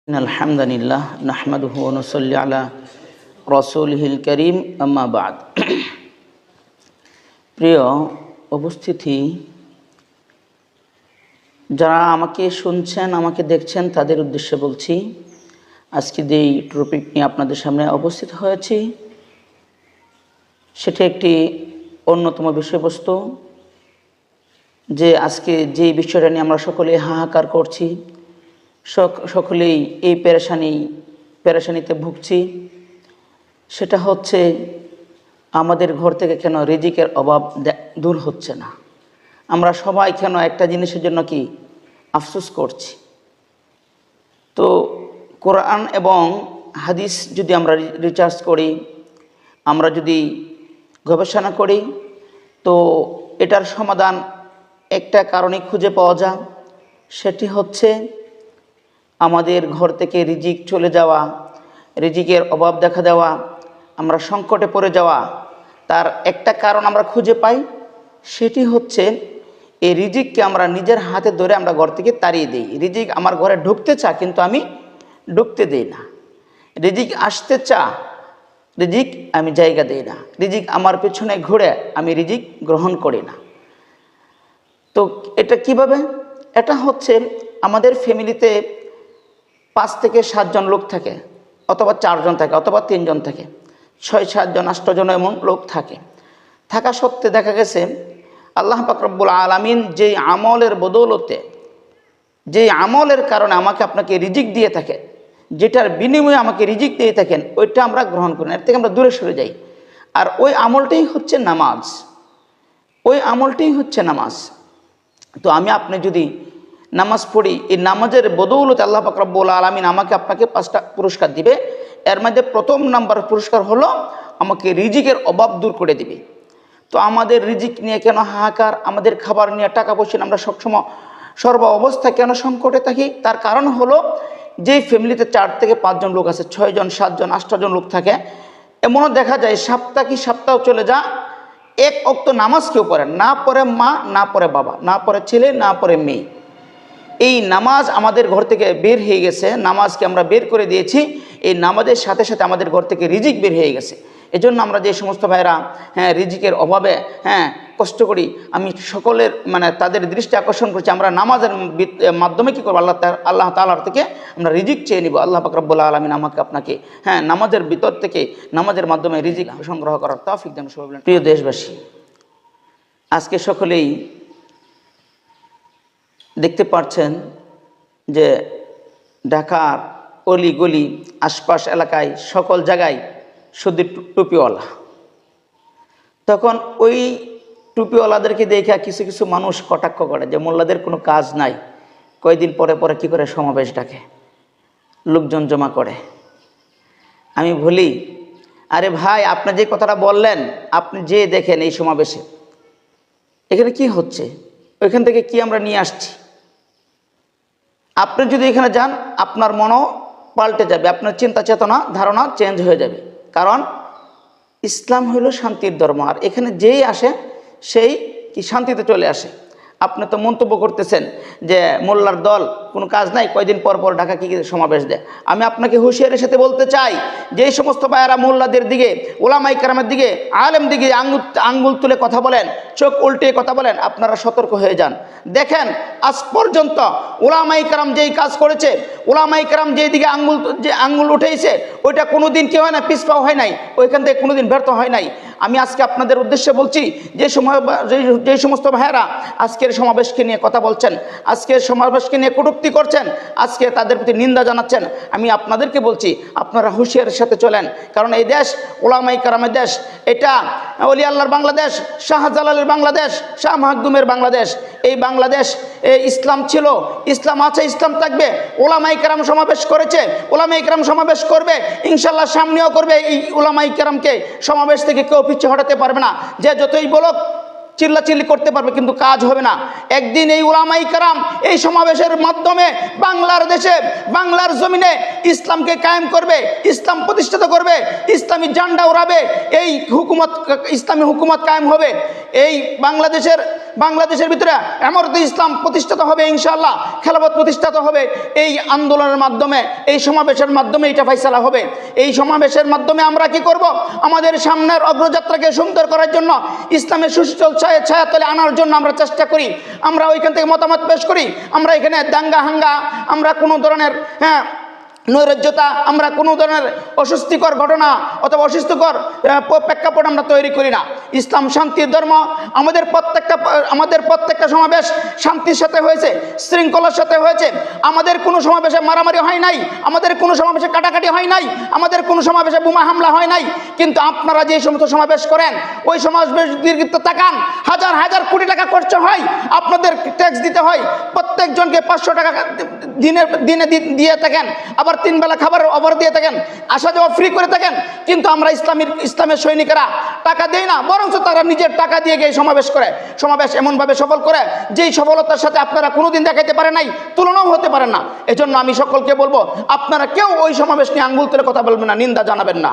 আলহামদুলিল্লাহ নাহমাদুহু ওয়া নুসাল্লি আলা রাসূলিহিল কারীম আম্মা বাদ। প্রিয় উপস্থিতি, যারা আমাকে শুনছেন, আমাকে দেখছেন, তাদের উদ্দেশ্যে বলছি, আজকে যেই টপিক নিয়ে আপনাদের সামনে উপস্থিত হয়েছি সেটা একটি অন্যতম বিষয়বস্তু। যে আজকে যেই বিষয়টা নিয়ে আমরা সকলে হাহাকার করছি, সকলেই এই পেরেশানিতে ভুগছি, সেটা হচ্ছে আমাদের ঘর থেকে কেন রিজিকের অভাব দূর হচ্ছে না। আমরা সবাই কেন একটা জিনিসের জন্য কি আফসোস করছি। তো কোরআন এবং হাদিস যদি আমরা রিসার্চ করি, আমরা যদি গবেষণা করি, তো এটার সমাধান একটা কারণেই খুঁজে পাওয়া যায়। সেটি হচ্ছে আমাদের ঘর থেকে রিজিক চলে যাওয়া, রিজিকের অভাব দেখা দেওয়া, আমরা সংকটে পড়ে যাওয়া। তার একটা কারণ আমরা খুঁজে পাই, সেটি হচ্ছে এই রিজিককে আমরা নিজের হাতে ধরে আমরা ঘর থেকে তাড়িয়ে দিই। রিজিক আমার ঘরে ঢুকতে চা, কিন্তু আমি ঢুকতে দেই না। রিজিক আসতে চা, রিজিক আমি জায়গা দেই না। রিজিক আমার পেছনে ঘুরে, আমি রিজিক গ্রহণ করি না। তো এটা কিভাবে? এটা হচ্ছে আমাদের ফ্যামিলিতে 5 থেকে 7 জন লোক থাকে, অথবা 4 জন থাকে, অথবা 3 জন থাকে, 6, 7 জন, 8 জন এমন লোক থাকে। থাকা সত্ত্বে দেখা গেছে আল্লাহ পাক রব্বুল আলামিন যেই আমলের বদৌলতে, যেই আমলের কারণে আমাকে আপনাকে রিজিক দিয়ে থাকে, যেটার বিনিময়ে আমাকে রিজিক দিয়ে থাকেন, ওইটা আমরা গ্রহণ করি না, এর থেকে আমরা দূরে সরে যাই। আর ওই আমলটাই হচ্ছে নামাজ, ওই আমলটাই হচ্ছে নামাজ। তো আপনি যদি নামাজ পড়ি, এই নামাজের বদৌলতে আল্লাহ পাক রব্বুল আলামিন আমাকে আপনাকে 5টা পুরস্কার দিবে। এর মধ্যে প্রথম নাম্বার পুরস্কার হলো আমাকে রিজিকের অভাব দূর করে দিবে। তো আমাদের রিজিক নিয়ে কেন হাহাকার, আমাদের খাবার নিয়ে, টাকা পয়সা আমরা সবসময় সর্ব অবস্থায় কেন সংকটে থাকি? তার কারণ হলো যেই ফ্যামিলিতে 4 থেকে 5 জন লোক আছে, 6 জন, 7 জন, 8 জন লোক থাকে, এমনও দেখা যায় সপ্তাহ চলে যা, এক ওয়াক্ত নামাজ কেউ পড়ে না, পড়ে মা, না পড়ে বাবা, না পড়ে ছেলে, না পড়ে মেয়ে। এই নামাজ আমাদের ঘর থেকে বের হয়ে গেছে, নামাজকে আমরা বের করে দিয়েছি। এই নামাজের সাথে সাথে আমাদের ঘর থেকে রিজিক বের হয়ে গেছে। এজন্য আমরা যে সমস্ত ভাইরা রিজিকের অভাবে কষ্ট করি, আমি সকলের তাদের দৃষ্টি আকর্ষণ করছি, আমরা নামাজের মাধ্যমে কী করবো, আল্লাহ তাআলার থেকে আমরা রিজিক চেয়ে নিব। আল্লাহ পাক রব্বুল আলামিন আমাকে আপনাকে নামাজের ভিতর থেকে, নামাজের মাধ্যমে রিজিক সংগ্রহ করার তৌফিক দান করুন। প্রিয় দেশবাসী, আজকে সকলেই দেখতে পাচ্ছেন যে ঢাকার অলি গলি, আশপাশ এলাকায়, সকল জায়গায় শুধু টুপিওয়ালা। তখন ওই টুপিওয়ালাদেরকে দেখে কিছু কিছু মানুষ কটাক্ষ করে যে মোল্লাদের কোনো কাজ নাই, কয়েকদিন পরে পরে কী করে সমাবেশ ডাকে, লোকজন জমা করে। আমি বলি, আরে ভাই, আপনি যে কথাটা বললেন, আপনি যে দেখেন এই সমাবেশে এখানে কি হচ্ছে, ওইখান থেকে কি আমরা নিয়ে আসছি। আপনি যদি এখানে যান, আপনার মনও পাল্টে যাবে, আপনার চিন্তা চেতনা ধারণা চেঞ্জ হয়ে যাবে। কারণ ইসলাম হলো শান্তির ধর্ম, আর এখানে যেই আসে সেই কি শান্তিতে চলে আসে। আপনি তো মন্তব্য করতেছেন যে মোল্লার দল কোনো কাজ নাই, কয়দিন পর পর ঢাকা কি সমাবেশ দেয়। আমি আপনাকে হুঁশিয়ারের সাথে বলতে চাই, যে এই সমস্ত ভাইয়েরা মোল্লাদের দিকে, ওলামায়ে কেরামের দিকে, আলেম দিকে আঙ্গুল তুলে কথা বলেন, চোখ উল্টে কথা বলেন, আপনারা সতর্ক হয়ে যান। দেখেন, আজ পর্যন্ত ওলামায়ে কেরাম যেই কাজ করেছে, ওলামায়ে কেরাম যেই দিকে আঙ্গুল উঠেছে, ওইটা কোনোদিন কি হয় না, পিছপা হয় নাই, ওইখান থেকে কোনোদিন ব্যর্থ হয় নাই। আমি আজকে আপনাদের উদ্দেশ্যে বলছি, যে সমস্ত ভাইয়েরা আজকের সমাবেশকে নিয়ে কথা বলছেন, আজকের সমাবেশকে নিয়ে কটূক্তি করছেন, আজকে তাদের প্রতি নিন্দা জানাচ্ছেন, আমি আপনাদেরকে বলছি, আপনারা হুঁশিয়ারের সাথে চলেন। কারণ এই দেশ ওলামায়ে কেরামের দেশ, এটা ওলি আল্লাহর বাংলাদেশ, শাহজালালের বাংলাদেশ, শাহ মাহদুমের বাংলাদেশ। এই বাংলাদেশ ইসলাম ছিল, ইসলাম আছে, ইসলাম থাকবে। ওলামায়ে কেরাম সমাবেশ করেছে, ওলামায়ে কেরাম সমাবেশ করবে, ইনশাল্লাহ সামনেও করবে। এই ওলামায়ে কেরামকে সমাবেশ থেকে কেউ পিছু হটাতে পারবে না। যে যতই বলুক, চিল্লাচিল্লি করতে পারবে, কিন্তু কাজ হবে না। একদিন এই উলামায়ে কেরাম এই সমাবেশের মাধ্যমে বাংলার দেশে, বাংলার জমিনে ইসলামকে কায়েম করবে, ইসলাম প্রতিষ্ঠিত করবে, ইসলামী ঝান্ডা উড়াবে, এই ইসলামী হুকুমত কায়েম হবে। এই বাংলাদেশের ভিতরে এমরতে ইসলাম প্রতিষ্ঠিত হবে ইনশাআল্লাহ, খেলাফত প্রতিষ্ঠিত হবে। এই আন্দোলনের মাধ্যমে, এই সমাবেশের মাধ্যমে এটা ফয়সালা হবে। এই সমাবেশের মাধ্যমে আমরা কি করব? আমাদের সামনের অগ্রযাত্রাকে সুন্দর করার জন্য, ইসলামের সুশীতল ছায়াতলে আনার জন্য আমরা চেষ্টা করি। আমরা ওইখান থেকে মতামত পেশ করি। আমরা এখানে দাঙ্গা হাঙ্গা, আমরা কোনো ধরনের নৈরাজ্যতা, আমরা কোনো ধরনের অস্বস্তিকর ঘটনা অথবা অস্বস্তিকর প্রেক্ষাপট আমরা তৈরি করি না। ইসলাম শান্তির ধর্ম। আমাদের প্রত্যেকটা সমাবেশ শান্তির সাথে হয়েছে, শৃঙ্খলার সাথে হয়েছে। আমাদের কোনো সমাবেশে মারামারি হয় নাই, আমাদের কোনো সমাবেশে কাটাকাটি হয় নাই, আমাদের কোনো সমাবেশে বোমা হামলা হয় নাই। কিন্তু আপনারা যে সমস্ত সমাবেশ করেন, ওই সমাবেশ দীর্ঘিত তাকান, হাজার হাজার কোটি টাকা খরচ হয়, আপনাদের ট্যাক্স দিতে হয়, প্রত্যেকজনকে 500 টাকা দিনে দিয়ে থাকেন, আবার 3 বেলা খাবারের অফার দিয়ে থাকেন, আসা যাওয়া ফ্রি করে থাকেন। কিন্তু আমরা ইসলামের সৈনিকেরা টাকা দেই না, বরঞ্চ তারা নিজের টাকা দিয়ে গিয়ে সমাবেশ করে, সমাবেশ এমনভাবে সফল করে যেই সফলতার সাথে আপনারা কোনোদিন দেখাইতে পারেন নাই, তুলনাও হতে পারেন না। এজন্য আমি সকলকে বলবো, আপনারা কেউ ওই সমাবেশ নিয়ে আঙ্গুল তুলে কথা বলবেন না, নিন্দা জানাবেন না।